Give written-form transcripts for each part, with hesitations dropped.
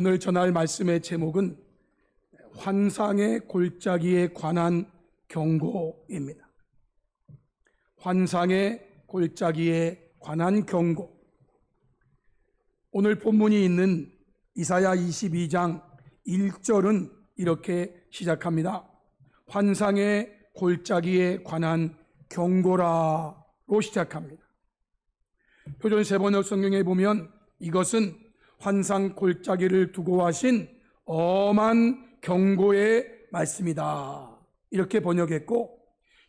오늘 전할 말씀의 제목은 환상의 골짜기에 관한 경고입니다. 환상의 골짜기에 관한 경고. 오늘 본문이 있는 이사야 22장 1절은 이렇게 시작합니다. 환상의 골짜기에 관한 경고라로 시작합니다. 표준 세번역 성경에 보면 이것은 환상 골짜기를 두고 하신 엄한 경고의 말씀이다, 이렇게 번역했고,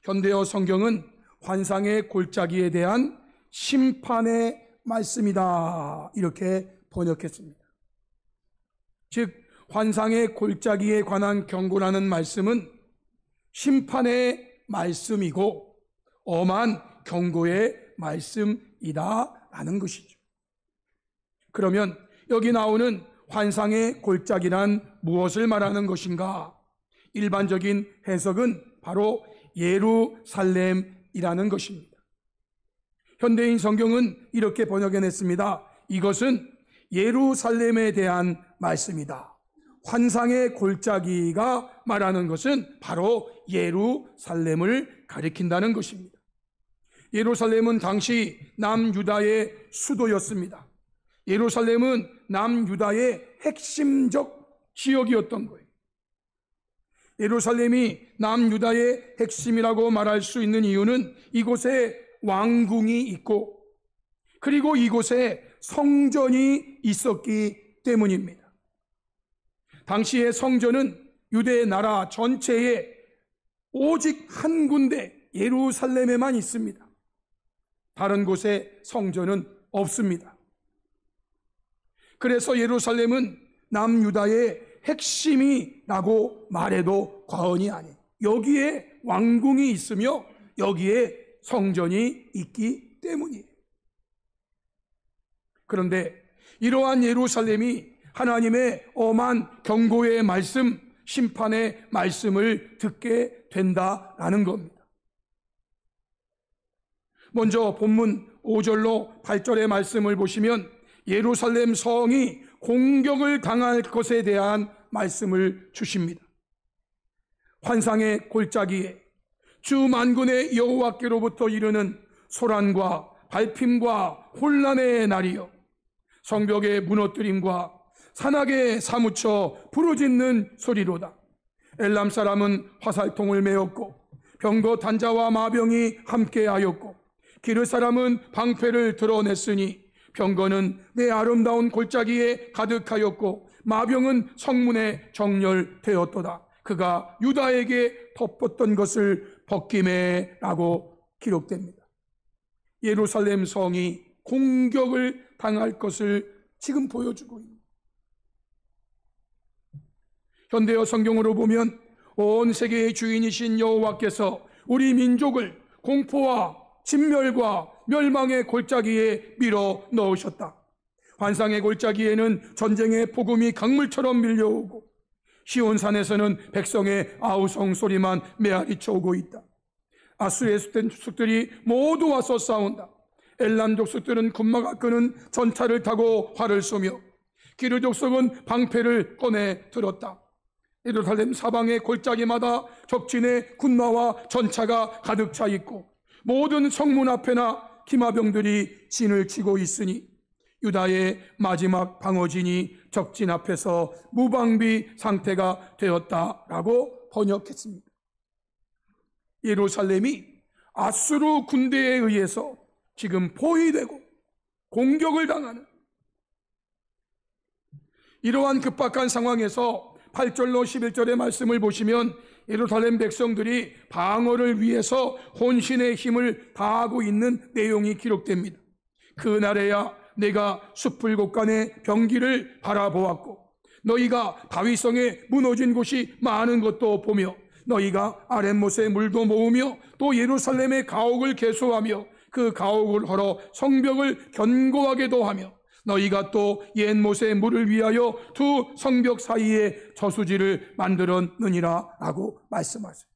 현대어 성경은 환상의 골짜기에 대한 심판의 말씀이다, 이렇게 번역했습니다. 즉 환상의 골짜기에 관한 경고라는 말씀은 심판의 말씀이고 엄한 경고의 말씀이다라는 것이죠. 그러면 여기 나오는 환상의 골짜기란 무엇을 말하는 것인가? 일반적인 해석은 바로 예루살렘이라는 것입니다. 현대인 성경은 이렇게 번역해냈습니다. 이것은 예루살렘에 대한 말씀이다. 환상의 골짜기가 말하는 것은 바로 예루살렘을 가리킨다는 것입니다. 예루살렘은 당시 남유다의 수도였습니다. 예루살렘은 남유다의 핵심적 지역이었던 거예요. 예루살렘이 남유다의 핵심이라고 말할 수 있는 이유는 이곳에 왕궁이 있고 그리고 이곳에 성전이 있었기 때문입니다. 당시의 성전은 유대 나라 전체에 오직 한 군데 예루살렘에만 있습니다. 다른 곳에 성전은 없습니다. 그래서 예루살렘은 남유다의 핵심이라고 말해도 과언이 아니에요. 여기에 왕궁이 있으며 여기에 성전이 있기 때문이에요. 그런데 이러한 예루살렘이 하나님의 엄한 경고의 말씀, 심판의 말씀을 듣게 된다라는 겁니다. 먼저 본문 5절로 8절의 말씀을 보시면 예루살렘 성이 공격을 당할 것에 대한 말씀을 주십니다. 환상의 골짜기에 주 만군의 여호와께로부터 이르는 소란과 발핌과 혼란의 날이요, 성벽의 무너뜨림과 산악에 사무쳐 부르짖는 소리로다. 엘람 사람은 화살통을 메었고 병거 단자와 마병이 함께하였고 기르 사람은 방패를 드러냈으니 병거는 내 아름다운 골짜기에 가득하였고 마병은 성문에 정렬되었도다. 그가 유다에게 덮었던 것을 벗김에 라고 기록됩니다. 예루살렘 성이 공격을 당할 것을 지금 보여주고 있습니다. 현대어 성경으로 보면 온 세계의 주인이신 여호와께서 우리 민족을 공포와 진멸과 멸망의 골짜기에 밀어 넣으셨다. 환상의 골짜기에는 전쟁의 폭음이 강물처럼 밀려오고 시온산에서는 백성의 아우성 소리만 메아리쳐 오고 있다. 아수르의 족속들이 모두 와서 싸운다. 엘람 족속들은 군마가 끄는 전차를 타고 활을 쏘며 기르 족속은 방패를 꺼내 들었다. 예루살렘 사방의 골짜기마다 적진의 군마와 전차가 가득 차 있고 모든 성문 앞에나 기마병들이 진을 치고 있으니 유다의 마지막 방어진이 적진 앞에서 무방비 상태가 되었다라고 번역했습니다. 예루살렘이 아수르 군대에 의해서 지금 포위되고 공격을 당하는 이러한 급박한 상황에서 8절로 11절의 말씀을 보시면 예루살렘 백성들이 방어를 위해서 혼신의 힘을 다하고 있는 내용이 기록됩니다. 그날에야 내가 숲을 곳간의 병기를 바라보았고 너희가 다윗성에 무너진 곳이 많은 것도 보며 너희가 아랫못에 물도 모으며 또 예루살렘의 가옥을 개수하며 그 가옥을 헐어 성벽을 견고하게도 하며 너희가 또 옛못에 물을 위하여 두 성벽 사이에 저수지를 만들었느니라 라고 말씀하세요.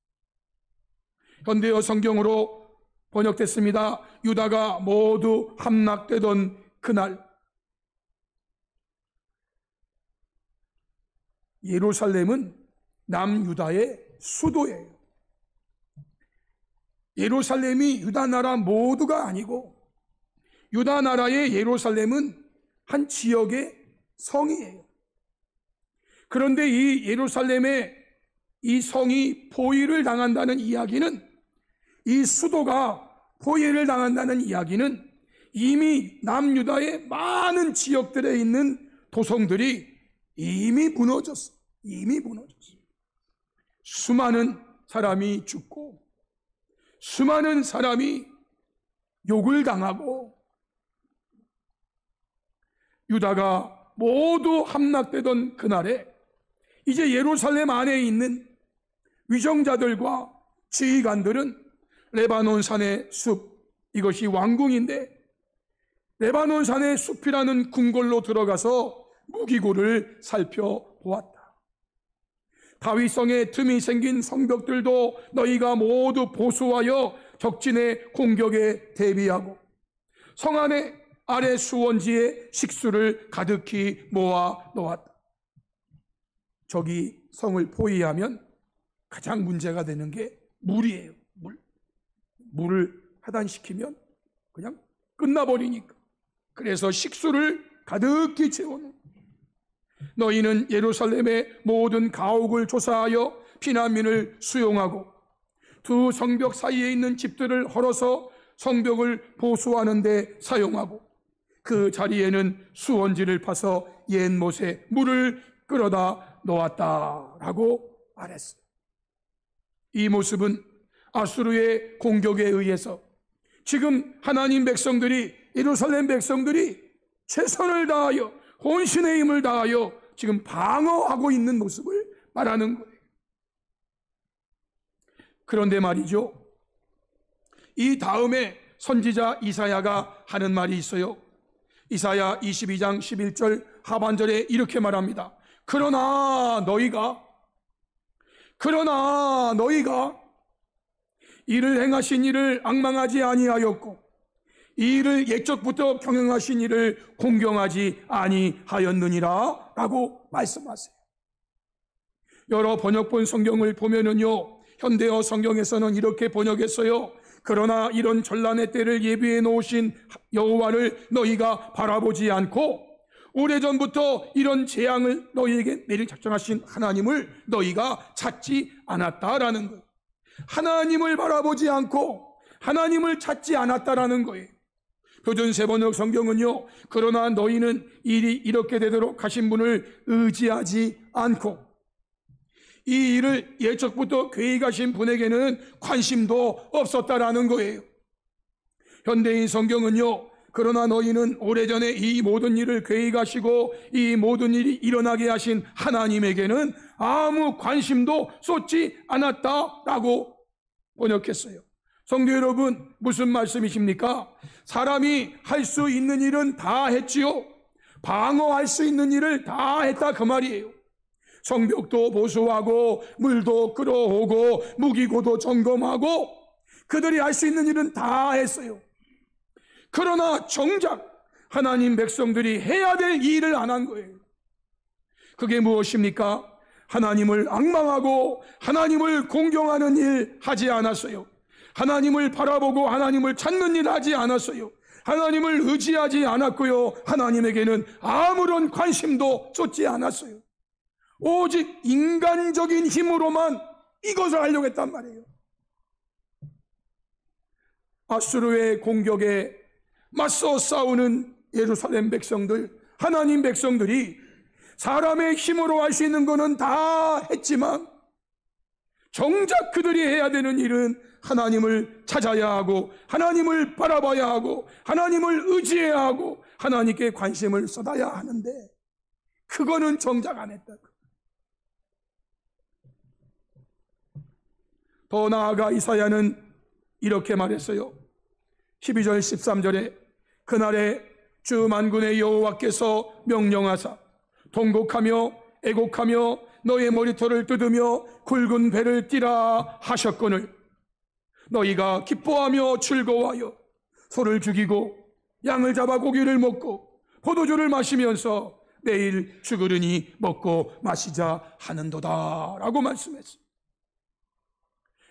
현대어 성경으로 번역됐습니다. 유다가 모두 함락되던 그날, 예루살렘은 남유다의 수도예요. 예루살렘이 유다 나라 모두가 아니고 유다 나라의 예루살렘은 한 지역의 성이에요. 그런데 이 예루살렘의 이 성이 포위를 당한다는 이야기는, 이 수도가 포위를 당한다는 이야기는 이미 남유다의 많은 지역들에 있는 도성들이 이미 무너졌어. 수많은 사람이 죽고 수많은 사람이 욕을 당하고 유다가 모두 함락되던 그날에 이제 예루살렘 안에 있는 위정자들과 지휘관들은 레바논 산의 숲, 이것이 왕궁인데 레바논 산의 숲이라는 궁궐로 들어가서 무기고를 살펴보았다. 다윗성에 틈이 생긴 성벽들도 너희가 모두 보수하여 적진의 공격에 대비하고 성 안에 아래 수원지에 식수를 가득히 모아 놓았다. 저기 성을 포위하면 가장 문제가 되는 게 물이에요. 물을 하단시키면 그냥 끝나버리니까. 그래서 식수를 가득히 채워놓은. 너희는 예루살렘의 모든 가옥을 조사하여 피난민을 수용하고 두 성벽 사이에 있는 집들을 헐어서 성벽을 보수하는 데 사용하고 그 자리에는 수원지를 파서 옛못에 물을 끌어다 놓았다라고 말했어요. 이 모습은 아수르의 공격에 의해서 지금 하나님 백성들이, 예루살렘 백성들이 최선을 다하여 혼신의 힘을 다하여 지금 방어하고 있는 모습을 말하는 거예요. 그런데 말이죠, 이 다음에 선지자 이사야가 하는 말이 있어요. 이사야 22장 11절 하반절에 이렇게 말합니다. 그러나 너희가 이를 행하신 이를 앙망하지 아니하였고 이 일을 옛적부터 경영하신 이를 공경하지 아니하였느니라 라고 말씀하세요. 여러 번역본 성경을 보면은요, 현대어 성경에서는 이렇게 번역했어요. 그러나 이런 전란의 때를 예비해 놓으신 여호와를 너희가 바라보지 않고 오래전부터 이런 재앙을 너희에게 내릴 작정하신 하나님을 너희가 찾지 않았다라는 거예요. 하나님을 바라보지 않고 하나님을 찾지 않았다라는 거예요. 표준세 번역 성경은요, 그러나 너희는 일이 이렇게 되도록 하신 분을 의지하지 않고 이 일을 예적부터 계획하신 분에게는 관심도 없었다라는 거예요. 현대인 성경은요, 그러나 너희는 오래전에 이 모든 일을 계획하시고 이 모든 일이 일어나게 하신 하나님에게는 아무 관심도 쏟지 않았다라고 번역했어요. 성도 여러분, 무슨 말씀이십니까? 사람이 할 수 있는 일은 다 했지요. 방어할 수 있는 일을 다 했다 그 말이에요. 성벽도 보수하고 물도 끌어오고 무기고도 점검하고 그들이 할 수 있는 일은 다 했어요. 그러나 정작 하나님 백성들이 해야 될 일을 안 한 거예요. 그게 무엇입니까? 하나님을 앙망하고 하나님을 공경하는 일 하지 않았어요. 하나님을 바라보고 하나님을 찾는 일 하지 않았어요. 하나님을 의지하지 않았고요, 하나님에게는 아무런 관심도 쏟지 않았어요. 오직 인간적인 힘으로만 이것을 하려고 했단 말이에요. 아수르의 공격에 맞서 싸우는 예루살렘 백성들, 하나님 백성들이 사람의 힘으로 할 수 있는 거는 다 했지만 정작 그들이 해야 되는 일은 하나님을 찾아야 하고 하나님을 바라봐야 하고 하나님을 의지해야 하고 하나님께 관심을 쏟아야 하는데 그거는 정작 안 했다. 더 나아가 이사야는 이렇게 말했어요. 12절 13절에 그날에 주 만군의 여호와께서 명령하사 통곡하며 애곡하며 너의 머리털을 뜯으며 굵은 배를 띠라 하셨거늘 너희가 기뻐하며 즐거워하여 소를 죽이고 양을 잡아 고기를 먹고 포도주를 마시면서 내일 죽으려니 먹고 마시자 하는도다 라고 말씀했습니다.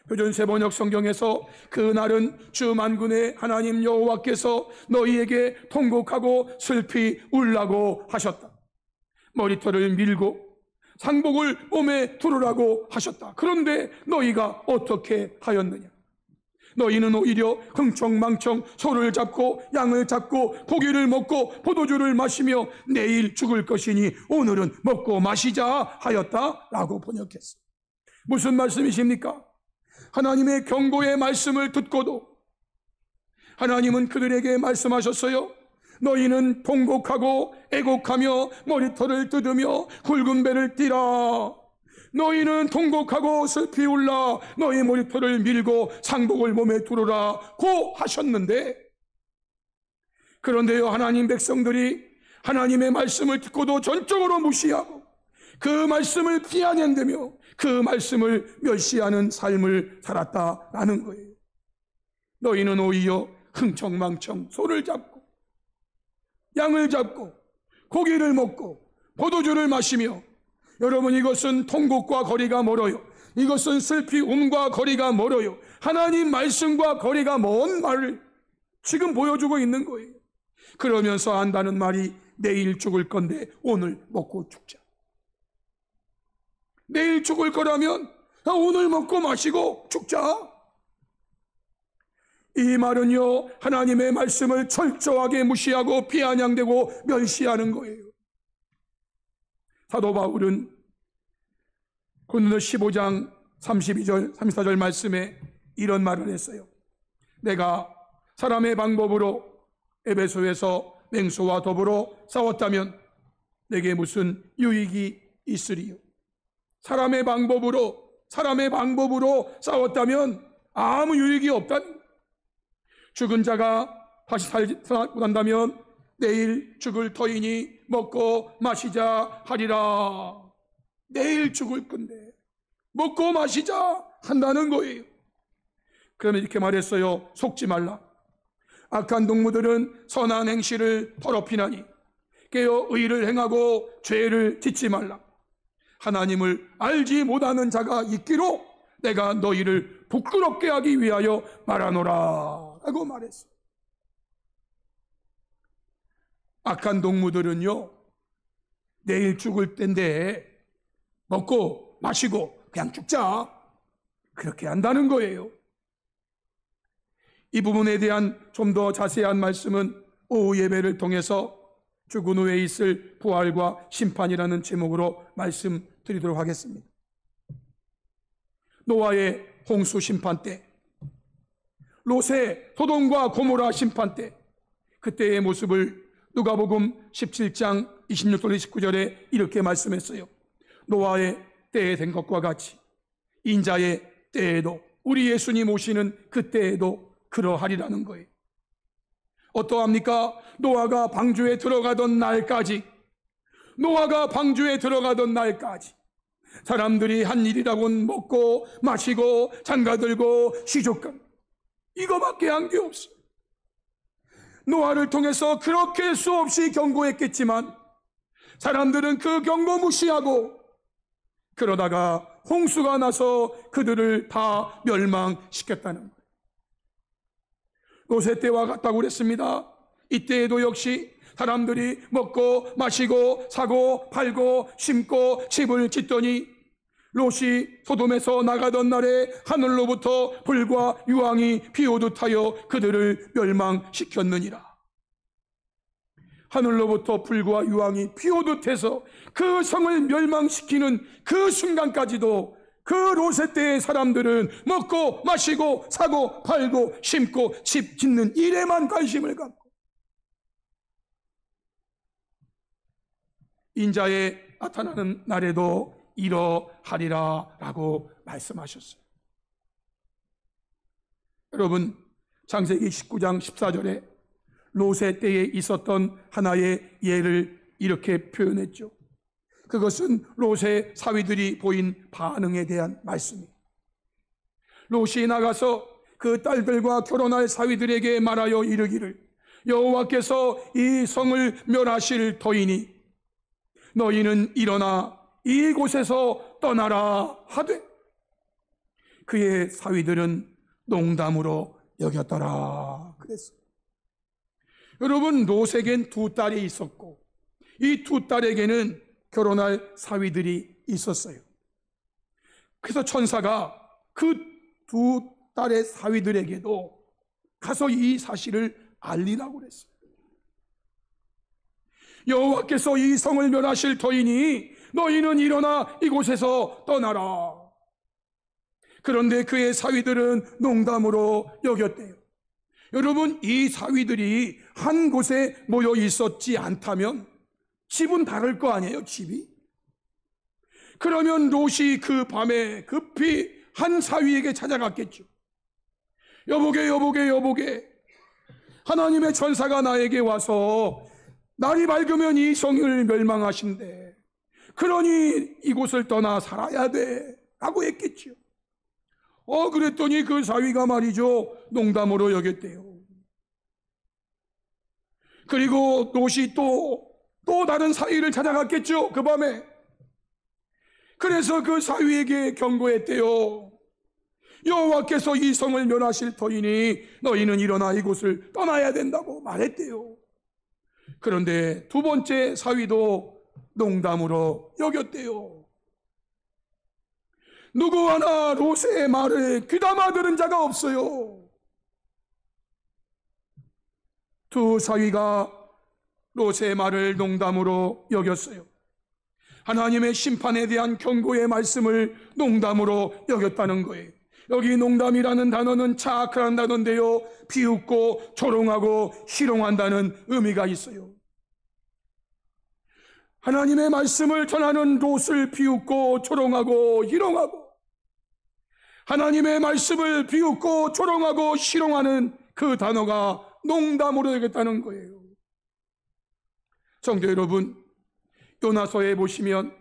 표준 세번역 성경에서 그날은 주 만군의 하나님 여호와께서 너희에게 통곡하고 슬피 울라고 하셨다. 머리털을 밀고 상복을 몸에 두르라고 하셨다. 그런데 너희가 어떻게 하였느냐? 너희는 오히려 흥청망청 소를 잡고 양을 잡고 고기를 먹고 포도주를 마시며 내일 죽을 것이니 오늘은 먹고 마시자 하였다 라고 번역했어요. 무슨 말씀이십니까? 하나님의 경고의 말씀을 듣고도 하나님은 그들에게 말씀하셨어요. 너희는 통곡하고 애곡하며 머리털을 뜯으며 굵은 배를 띠라. 너희는 통곡하고 슬피 울라. 너희 머리털을 밀고 상복을 몸에 두르라 고 하셨는데, 그런데요, 하나님 백성들이 하나님의 말씀을 듣고도 전적으로 무시하고 그 말씀을 비아냥대며 그 말씀을 멸시하는 삶을 살았다라는 거예요. 너희는 오히려 흥청망청 소를 잡고 양을 잡고 고기를 먹고 포도주를 마시며, 여러분, 이것은 통곡과 거리가 멀어요. 이것은 슬피 움과 거리가 멀어요. 하나님 말씀과 거리가 먼 말을 지금 보여주고 있는 거예요. 그러면서 한다는 말이 내일 죽을 건데 오늘 먹고 죽자. 내일 죽을 거라면 오늘 먹고 마시고 죽자. 이 말은요, 하나님의 말씀을 철저하게 무시하고 비아냥대고 멸시하는 거예요. 사도 바울은 고린도 15장 32절 34절 말씀에 이런 말을 했어요. 내가 사람의 방법으로 에베소에서 맹수와 더불어 싸웠다면 내게 무슨 유익이 있으리요? 사람의 방법으로 싸웠다면 아무 유익이 없다는, 죽은 자가 다시 살고 난다면 내일 죽을 터이니 먹고 마시자 하리라. 내일 죽을 건데 먹고 마시자 한다는 거예요. 그러면 이렇게 말했어요. 속지 말라. 악한 동무들은 선한 행실을 더럽히나니 깨어 의를 행하고 죄를 짓지 말라. 하나님을 알지 못하는 자가 있기로 내가 너희를 부끄럽게 하기 위하여 말하노라 라고 말했어요. 악한 동무들은요, 내일 죽을 때인데 먹고 마시고 그냥 죽자, 그렇게 한다는 거예요. 이 부분에 대한 좀 더 자세한 말씀은 오후 예배를 통해서 죽은 후에 있을 부활과 심판이라는 제목으로 말씀드리도록 하겠습니다. 노아의 홍수 심판 때, 롯의 소돔과 고모라 심판 때, 그때의 모습을 누가복음 17장 26절 29절에 이렇게 말씀했어요. 노아의 때에 된 것과 같이 인자의 때에도, 우리 예수님 오시는 그 때에도 그러하리라는 거예요. 어떠합니까? 노아가 방주에 들어가던 날까지 사람들이 한 일이라고는 먹고 마시고 장가들고 시족감, 이거밖에 한 게 없어요. 노아를 통해서 그렇게 수없이 경고했겠지만 사람들은 그 경고 무시하고, 그러다가 홍수가 나서 그들을 다 멸망시켰다는 거예요. 롯의 때와 같다고 그랬습니다. 이때에도 역시 사람들이 먹고 마시고 사고 팔고 심고 집을 짓더니 롯이 소돔에서 나가던 날에 하늘로부터 불과 유황이 비오듯 하여 그들을 멸망시켰느니라. 하늘로부터 불과 유황이 비오듯 해서 그 성을 멸망시키는 그 순간까지도 그 롯의 때의 사람들은 먹고 마시고 사고 팔고 심고 집 짓는 일에만 관심을 갖고 인자에 나타나는 날에도 이러하리라 라고 말씀하셨어요. 여러분, 창세기 19장 14절에 롯의 때에 있었던 하나의 예를 이렇게 표현했죠. 그것은 롯의 사위들이 보인 반응에 대한 말씀이에요. 롯이 나가서 그 딸들과 결혼할 사위들에게 말하여 이르기를, 여호와께서 이 성을 멸하실 터이니 너희는 일어나 이곳에서 떠나라 하되 그의 사위들은 농담으로 여겼더라 그랬어요. 여러분, 롯에겐 두 딸이 있었고 이 두 딸에게는 결혼할 사위들이 있었어요. 그래서 천사가 그 두 딸의 사위들에게도 가서 이 사실을 알리라고 그랬어요. 여호와께서 이 성을 멸하실 터이니 너희는 일어나 이곳에서 떠나라. 그런데 그의 사위들은 농담으로 여겼대요. 여러분, 이 사위들이 한 곳에 모여 있었지 않다면 집은 다를 거 아니에요, 집이? 그러면 롯이 그 밤에 급히 한 사위에게 찾아갔겠죠. 여보게 하나님의 천사가 나에게 와서 날이 밝으면 이 성을 멸망하신대. 그러니 이곳을 떠나 살아야 돼 라고 했겠죠. 그랬더니 그 사위가 말이죠, 농담으로 여겼대요. 그리고 롯이 또 다른 사위를 찾아갔겠죠, 그 밤에. 그래서 그 사위에게 경고했대요. 여호와께서 이 성을 멸하실 터이니 너희는 일어나 이곳을 떠나야 된다고 말했대요. 그런데 두 번째 사위도 농담으로 여겼대요. 누구 하나 롯의 말을 귀담아 들은 자가 없어요. 두 사위가 롯의 말을 농담으로 여겼어요. 하나님의 심판에 대한 경고의 말씀을 농담으로 여겼다는 거예요. 여기 농담이라는 단어는 차악한 단어인데요, 비웃고 조롱하고 희롱한다는 의미가 있어요. 하나님의 말씀을 전하는 롯을 비웃고 조롱하고 희롱하고, 하나님의 말씀을 비웃고 조롱하고 희롱하는 그 단어가 농담으로 여겼다는 거예요. 성도 여러분, 요나서에 보시면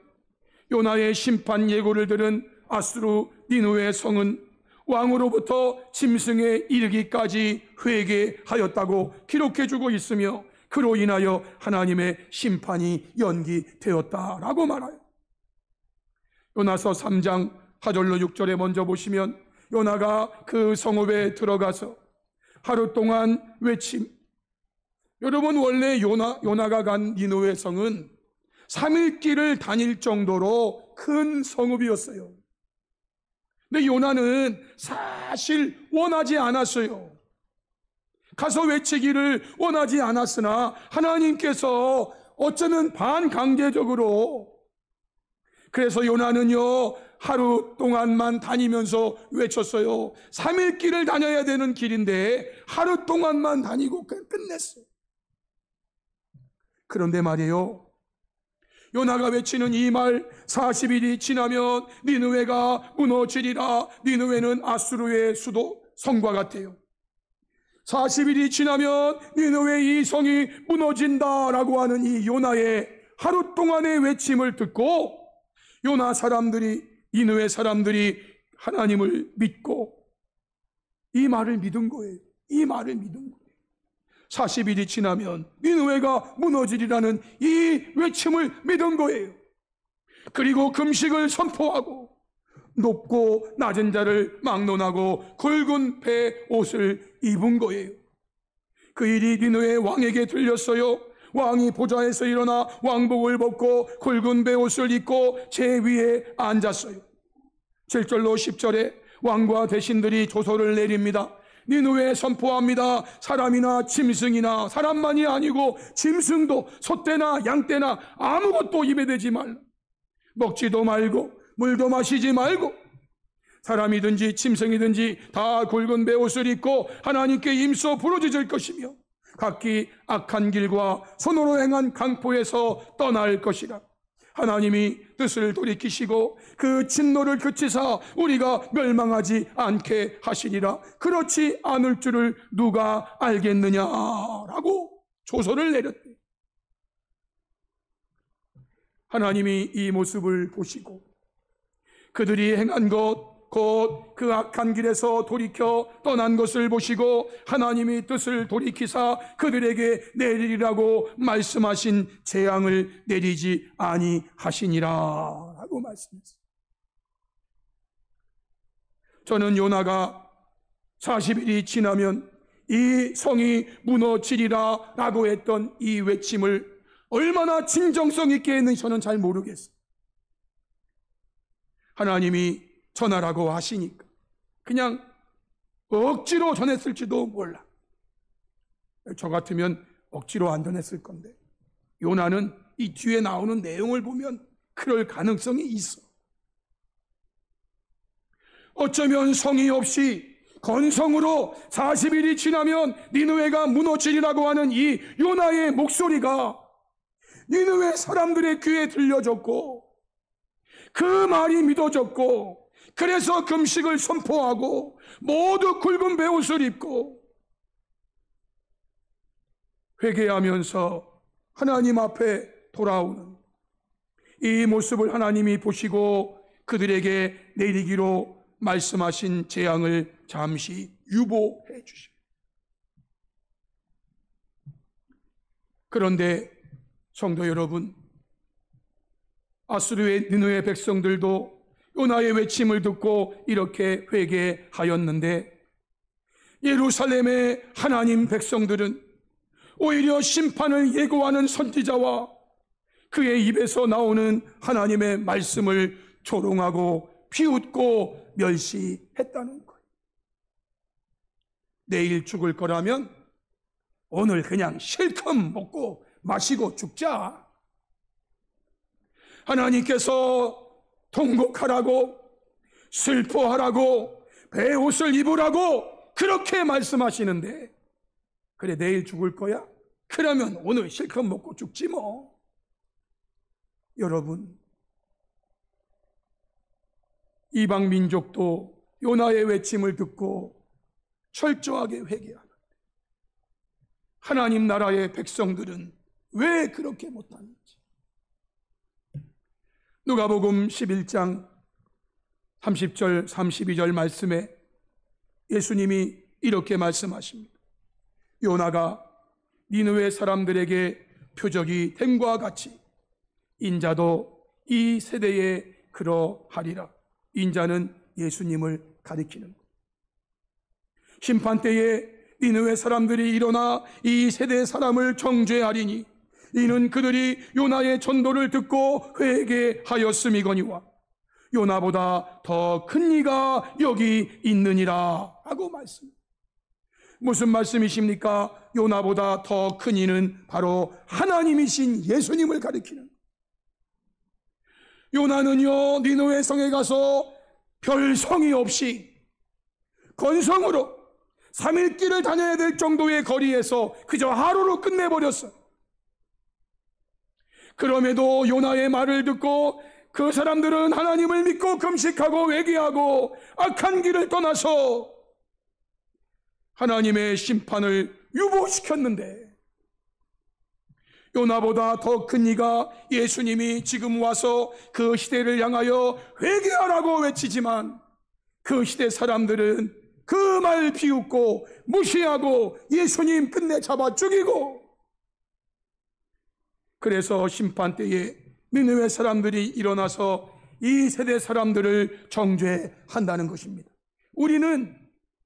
요나의 심판 예고를 들은 아수르 니느웨 성은 왕으로부터 짐승에 이르기까지 회개하였다고 기록해주고 있으며 그로 인하여 하나님의 심판이 연기되었다라고 말해요. 요나서 3장 4절로 6절에 먼저 보시면 요나가 그 성읍에 들어가서 하루 동안 외침. 여러분, 원래 요나가 간 니느웨 성은 3일 길을 다닐 정도로 큰 성읍이었어요. 근데 요나는 사실 원하지 않았어요. 가서 외치기를 원하지 않았으나 하나님께서 어쩌면 반강제적으로, 그래서 요나는요 하루 동안만 다니면서 외쳤어요. 3일 길을 다녀야 되는 길인데 하루 동안만 다니고 끝냈어요. 그런데 말이에요, 요나가 외치는 이 말, 40일이 지나면 니느웨가 무너지리라. 니느웨는 아수르의 수도 성과 같아요. 40일이 지나면 니느웨 이 성이 무너진다라고 하는 이 요나의 하루 동안의 외침을 듣고 요나 사람들이, 니느웨 사람들이 하나님을 믿고 이 말을 믿은 거예요. 이 말을 믿은 거예요. 40일이 지나면 니느웨가 무너지리라는 이 외침을 믿은 거예요. 그리고 금식을 선포하고 높고 낮은 자를 막론하고 굵은 배 옷을 입은 거예요. 그 일이 니느웨 왕에게 들렸어요. 왕이 보좌에서 일어나 왕복을 벗고 굵은 배 옷을 입고 제 위에 앉았어요. 7절로 10절에 왕과 대신들이 조서를 내립니다. 니느웨에 선포합니다. 사람이나 짐승이나, 사람만이 아니고 짐승도 소떼나 양떼나 아무것도 입에 대지 말라. 먹지도 말고 물도 마시지 말고, 사람이든지 짐승이든지 다 굵은 베옷을 입고 하나님께 임소 부르짖을 것이며 각기 악한 길과 손으로 행한 강포에서 떠날 것이라. 하나님이 뜻을 돌이키시고 그 진노를 그치사 우리가 멸망하지 않게 하시리라. 그렇지 않을 줄을 누가 알겠느냐라고 조서를 내렸대. 하나님이 이 모습을 보시고 그들이 행한 것, 곧 그 악한 길에서 돌이켜 떠난 것을 보시고 하나님이 뜻을 돌이키사 그들에게 내리리라고 말씀하신 재앙을 내리지 아니하시니라 라고 말씀했어요. 저는 요나가 40일이 지나면 이 성이 무너지리라 라고 했던 이 외침을 얼마나 진정성 있게 했는지 저는 잘 모르겠어요. 하나님이 전하라고 하시니까 그냥 억지로 전했을지도 몰라. 저 같으면 억지로 안 전했을 건데 요나는 이 뒤에 나오는 내용을 보면 그럴 가능성이 있어. 어쩌면 성의 없이 건성으로 40일이 지나면 니느웨가 무너지리라고 하는 이 요나의 목소리가 니느웨 사람들의 귀에 들려졌고 그 말이 믿어졌고 그래서 금식을 선포하고 모두 굵은 베옷을 입고 회개하면서 하나님 앞에 돌아오는 이 모습을 하나님이 보시고 그들에게 내리기로 말씀하신 재앙을 잠시 유보해 주십니다. 그런데 성도 여러분, 아수르의 니느웨 백성들도 요나의 외침을 듣고 이렇게 회개하였는데 예루살렘의 하나님 백성들은 오히려 심판을 예고하는 선지자와 그의 입에서 나오는 하나님의 말씀을 조롱하고 비웃고 멸시했다는 거예요. 내일 죽을 거라면 오늘 그냥 실컷 먹고 마시고 죽자. 하나님께서 통곡하라고 슬퍼하라고 베옷을 입으라고 그렇게 말씀하시는데 그래 내일 죽을 거야? 그러면 오늘 실컷 먹고 죽지 뭐. 여러분, 이방 민족도 요나의 외침을 듣고 철저하게 회개하는데 하나님 나라의 백성들은 왜 그렇게 못하는지. 누가복음 11장 30절 32절 말씀에 예수님이 이렇게 말씀하십니다. 요나가 니느웨 사람들에게 표적이 됨과 같이 인자도 이 세대에 그러하리라. 인자는 예수님을 가리키는 것. 심판 때에 니느웨 사람들이 일어나 이 세대 사람을 정죄하리니 이는 그들이 요나의 전도를 듣고 회개하였음이거니와 요나보다 더 큰 이가 여기 있느니라 하고 말씀합니다. 무슨 말씀이십니까? 요나보다 더 큰 이는 바로 하나님이신 예수님을 가리키는. 요나는요 니느웨 성에 가서 별 성의 없이 건성으로 3일 길을 다녀야 될 정도의 거리에서 그저 하루로 끝내버렸어요. 그럼에도 요나의 말을 듣고 그 사람들은 하나님을 믿고 금식하고 회개하고 악한 길을 떠나서 하나님의 심판을 유보시켰는데 요나보다 더 큰 이가 예수님이 지금 와서 그 시대를 향하여 회개하라고 외치지만 그 시대 사람들은 그 말 비웃고 무시하고 예수님 끝내 잡아 죽이고 그래서 심판 때에 니느웨 사람들이 일어나서 이 세대 사람들을 정죄한다는 것입니다. 우리는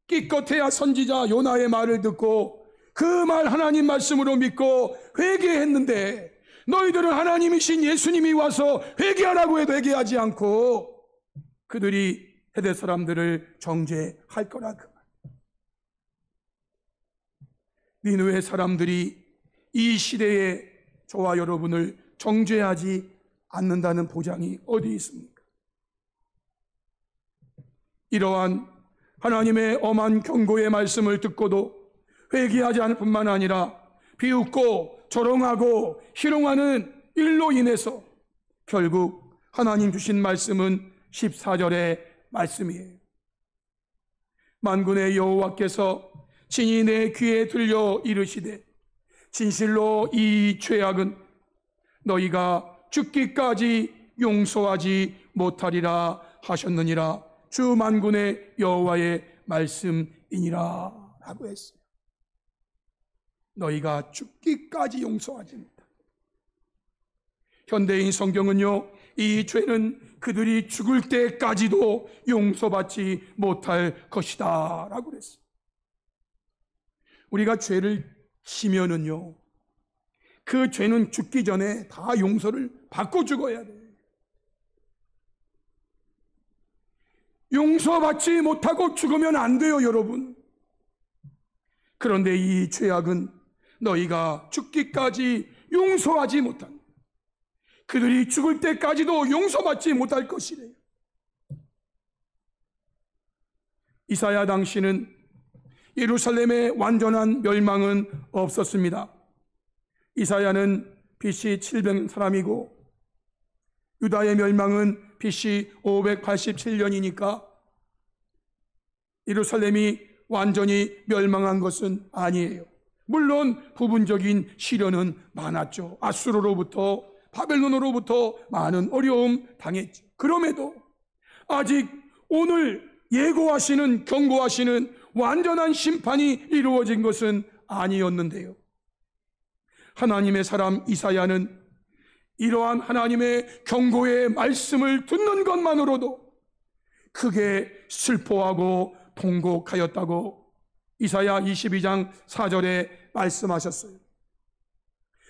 기껏해야 선지자 요나의 말을 듣고 그 말 하나님 말씀으로 믿고 회개했는데 너희들은 하나님이신 예수님이 와서 회개하라고 해도 회개하지 않고 그들이 세대 사람들을 정죄할 거라 그 말. 니느웨 사람들이 이 시대에 저와 여러분을 정죄하지 않는다는 보장이 어디 있습니까? 이러한 하나님의 엄한 경고의 말씀을 듣고도 회개하지 않을 뿐만 아니라 비웃고 조롱하고 희롱하는 일로 인해서 결국 하나님 주신 말씀은 14절의 말씀이에요. 만군의 여호와께서 친히 내 귀에 들려 이르시되 진실로 이 죄악은 너희가 죽기까지 용서하지 못하리라 하셨느니라. 주 만군의 여호와의 말씀이니라 라고 했어요. 너희가 죽기까지 용서하지 못한다. 현대인 성경은요, 이 죄는 그들이 죽을 때까지도 용서받지 못할 것이다 라고 그랬어요. 우리가 죄를 지면은요, 그 죄는 죽기 전에 다 용서를 받고 죽어야 돼요. 용서받지 못하고 죽으면 안 돼요, 여러분. 그런데 이 죄악은 너희가 죽기까지 용서하지 못한, 그들이 죽을 때까지도 용서받지 못할 것이래요. 이사야 당시는 예루살렘의 완전한 멸망은 없었습니다. 이사야는 BC 700년 사람이고 유다의 멸망은 BC 587년이니까 예루살렘이 완전히 멸망한 것은 아니에요. 물론 부분적인 시련은 많았죠. 아수르로부터, 바벨론으로부터 많은 어려움 당했죠. 그럼에도 아직 오늘 예고하시는, 경고하시는 완전한 심판이 이루어진 것은 아니었는데요. 하나님의 사람 이사야는 이러한 하나님의 경고의 말씀을 듣는 것만으로도 크게 슬퍼하고 통곡하였다고 이사야 22장 4절에 말씀하셨어요.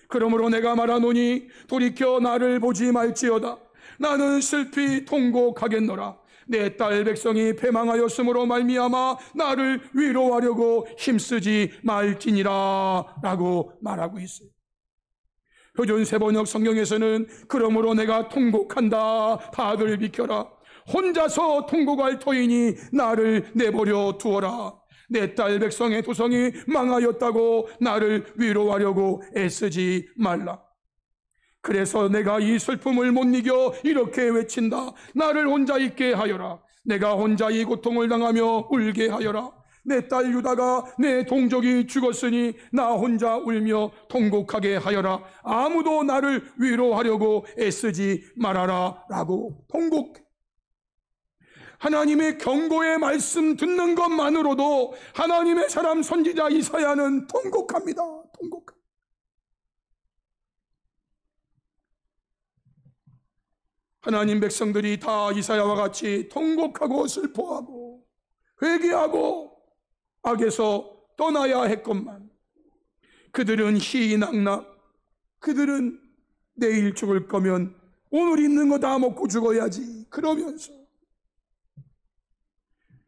그러므로 내가 말하노니 돌이켜 나를 보지 말지어다. 나는 슬피 통곡하겠노라. 내 딸 백성이 패망하였으므로 말미암아 나를 위로하려고 힘쓰지 말지니라 라고 말하고 있어요. 표준 세번역 성경에서는 그러므로 내가 통곡한다. 다들 비켜라. 혼자서 통곡할 터이니 나를 내버려 두어라. 내 딸 백성의 도성이 망하였다고 나를 위로하려고 애쓰지 말라. 그래서 내가 이 슬픔을 못 이겨 이렇게 외친다. 나를 혼자 있게 하여라. 내가 혼자 이 고통을 당하며 울게 하여라. 내 딸 유다가 내 동족이 죽었으니 나 혼자 울며 통곡하게 하여라. 아무도 나를 위로하려고 애쓰지 말아라 라고 통곡해. 하나님의 경고의 말씀 듣는 것만으로도 하나님의 사람 선지자 이사야는 통곡합니다. 통곡합니다. 하나님 백성들이 다 이사야와 같이 통곡하고 슬퍼하고 회개하고 악에서 떠나야 했건만 그들은 희희낙낙, 그들은 내일 죽을 거면 오늘 있는 거 다 먹고 죽어야지 그러면서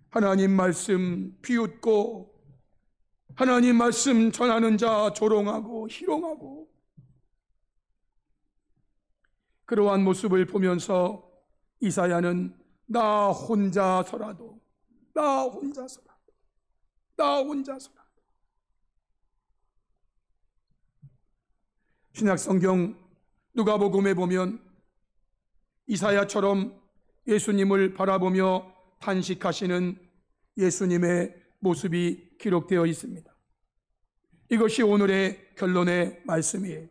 하나님 말씀 비웃고 하나님 말씀 전하는 자 조롱하고 희롱하고 그러한 모습을 보면서 이사야는 나 혼자서라도 신약성경 누가복음에 보면 이사야처럼 예수님을 바라보며 탄식하시는 예수님의 모습이 기록되어 있습니다. 이것이 오늘의 결론의 말씀이에요.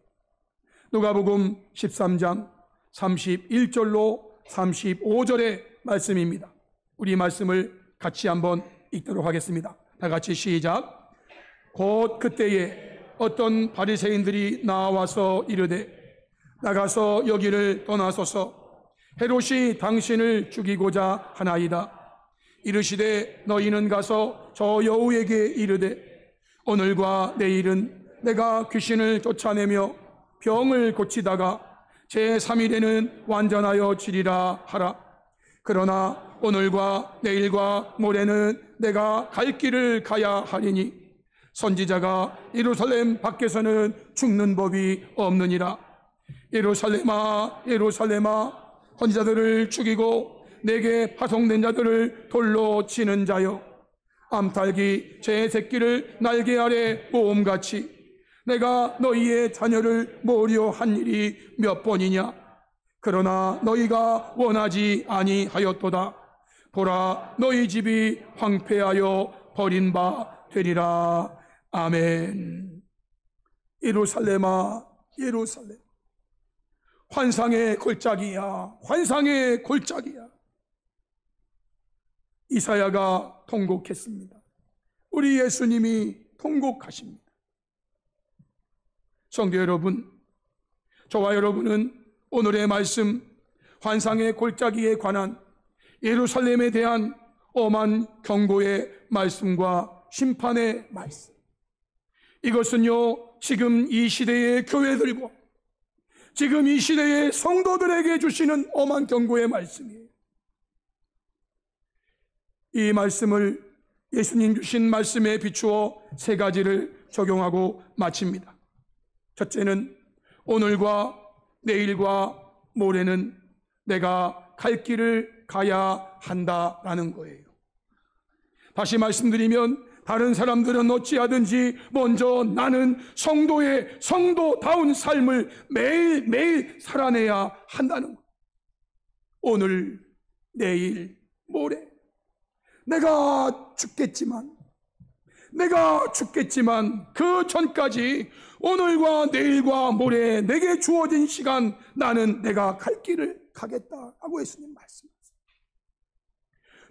누가복음 13장 31절로 35절의 말씀입니다. 우리 말씀을 같이 한번 읽도록 하겠습니다. 다 같이 시작. 곧 그때에 어떤 바리새인들이 나와서 이르되 나가서 여기를 떠나소서. 헤롯이 당신을 죽이고자 하나이다. 이르시되 너희는 가서 저 여우에게 이르되 오늘과 내일은 내가 귀신을 쫓아내며 병을 고치다가 제3일에는 완전하여 지리라 하라. 그러나 오늘과 내일과 모레는 내가 갈 길을 가야 하리니 선지자가 예루살렘 밖에서는 죽는 법이 없느니라. 예루살렘아 예루살렘아 선지자들을 죽이고 내게 파송된 자들을 돌로 치는 자여, 암탉이 제 새끼를 날개 아래 모음같이 내가 너희의 자녀를 모려한 일이 몇 번이냐. 그러나 너희가 원하지 아니하였도다. 보라 너희 집이 황폐하여 버린 바 되리라. 아멘. 예루살렘아 예루살렘, 환상의 골짜기야, 환상의 골짜기야. 이사야가 통곡했습니다. 우리 예수님이 통곡하십니다. 성도 여러분, 저와 여러분은 오늘의 말씀, 환상의 골짜기에 관한 예루살렘에 대한 엄한 경고의 말씀과 심판의 말씀, 이것은요, 지금 이 시대의 교회들과 지금 이 시대의 성도들에게 주시는 엄한 경고의 말씀이에요. 이 말씀을 예수님 주신 말씀에 비추어 세 가지를 적용하고 마칩니다. 첫째는 오늘과 내일과 모레는 내가 갈 길을 가야 한다라는 거예요. 다시 말씀드리면 다른 사람들은 어찌하든지 먼저 나는 성도다운 삶을 매일매일 살아내야 한다는 것. 오늘, 내일, 모레 내가 죽겠지만 그 전까지 오늘과 내일과 모레 내게 주어진 시간 나는 내가 갈 길을 가겠다 하고 예수님 말씀하세요.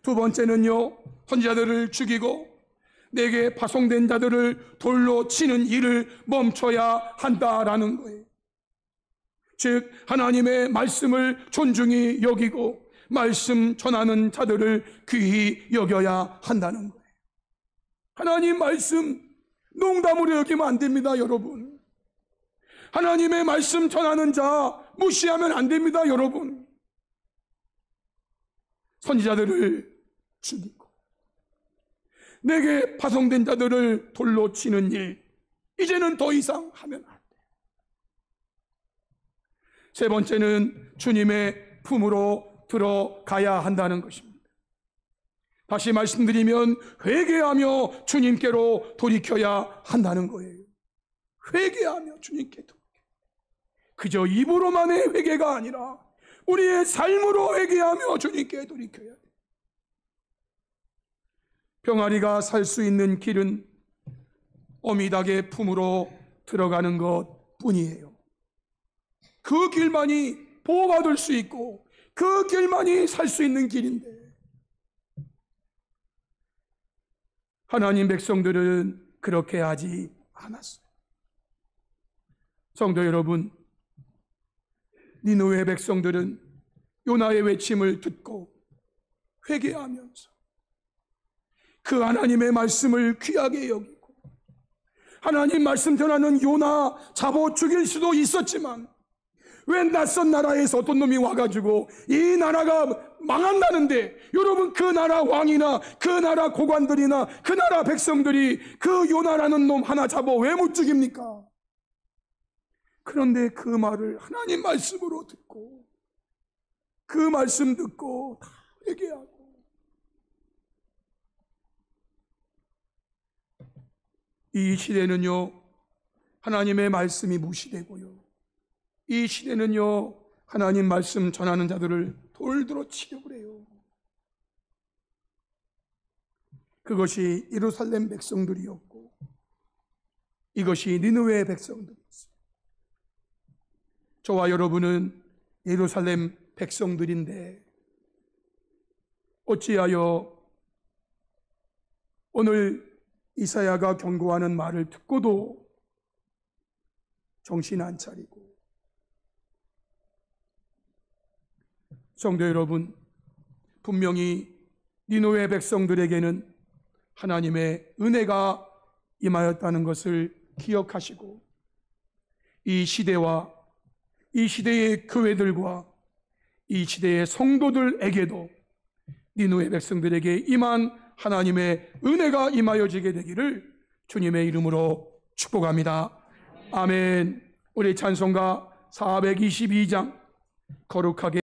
두 번째는요, 선지자들을 죽이고 내게 파송된 자들을 돌로 치는 일을 멈춰야 한다라는 거예요. 즉 하나님의 말씀을 존중히 여기고 말씀 전하는 자들을 귀히 여겨야 한다는 거예요. 하나님 말씀 농담으로 여기면 안 됩니다, 여러분. 하나님의 말씀 전하는 자 무시하면 안 됩니다, 여러분. 선지자들을 죽이고 내게 파송된 자들을 돌로 치는 일, 이제는 더 이상 하면 안 돼요. 세 번째는 주님의 품으로 들어가야 한다는 것입니다. 다시 말씀드리면 회개하며 주님께로 돌이켜야 한다는 거예요. 회개하며 주님께 돌이켜. 그저 입으로만의 회개가 아니라 우리의 삶으로 회개하며 주님께 돌이켜야 돼요. 병아리가 살 수 있는 길은 어미닭의 품으로 들어가는 것 뿐이에요. 그 길만이 보호받을 수 있고 그 길만이 살 수 있는 길인데, 하나님 백성들은 그렇게 하지 않았어요. 성도 여러분, 니느웨 백성들은 요나의 외침을 듣고 회개하면서 그 하나님의 말씀을 귀하게 여기고 하나님 말씀 전하는 요나 잡아 죽일 수도 있었지만 왜 낯선 나라에서 어떤 놈이 와가지고 이 나라가 망한다는데, 여러분 그 나라 왕이나 그 나라 고관들이나 그 나라 백성들이 그 요나라는 놈 하나 잡아 왜 못 죽입니까? 그런데 그 말을 하나님 말씀으로 듣고 그 말씀 듣고 다 회개하고, 이 시대는요 하나님의 말씀이 무시되고요, 이 시대는요 하나님 말씀 전하는 자들을 돌들어 치려고 그래요. 그것이 예루살렘 백성들이었고 이것이 니느웨 백성들이었어요. 저와 여러분은 예루살렘 백성들인데 어찌하여 오늘 이사야가 경고하는 말을 듣고도 정신 안 차리고, 성도 여러분, 분명히 니느웨 백성들에게는 하나님의 은혜가 임하였다는 것을 기억하시고, 이 시대와 이 시대의 교회들과 이 시대의 성도들에게도 니느웨 백성들에게 임한 하나님의 은혜가 임하여지게 되기를 주님의 이름으로 축복합니다. 아멘. 우리 찬송가 422장 거룩하게